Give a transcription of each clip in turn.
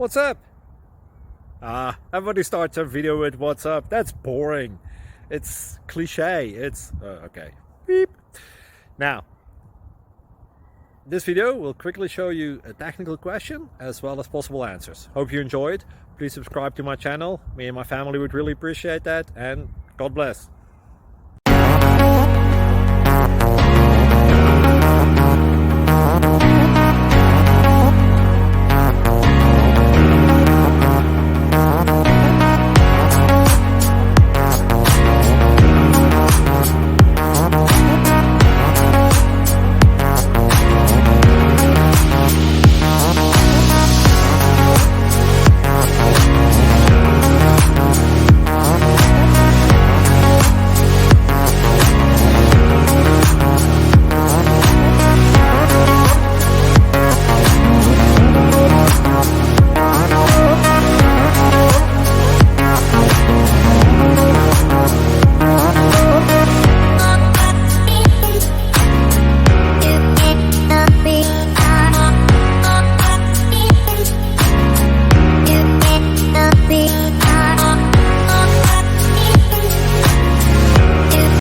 What's up? Everybody starts a video with what's up. That's boring. It's cliche. It's okay. Beep. Now, this video will quickly show you a technical question as well as possible answers. Hope you enjoyed. Please subscribe to my channel. Me and my family would really appreciate that, and God bless.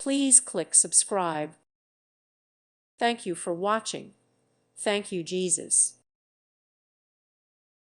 Please click subscribe. Thank you for watching. Thank you, Jesus.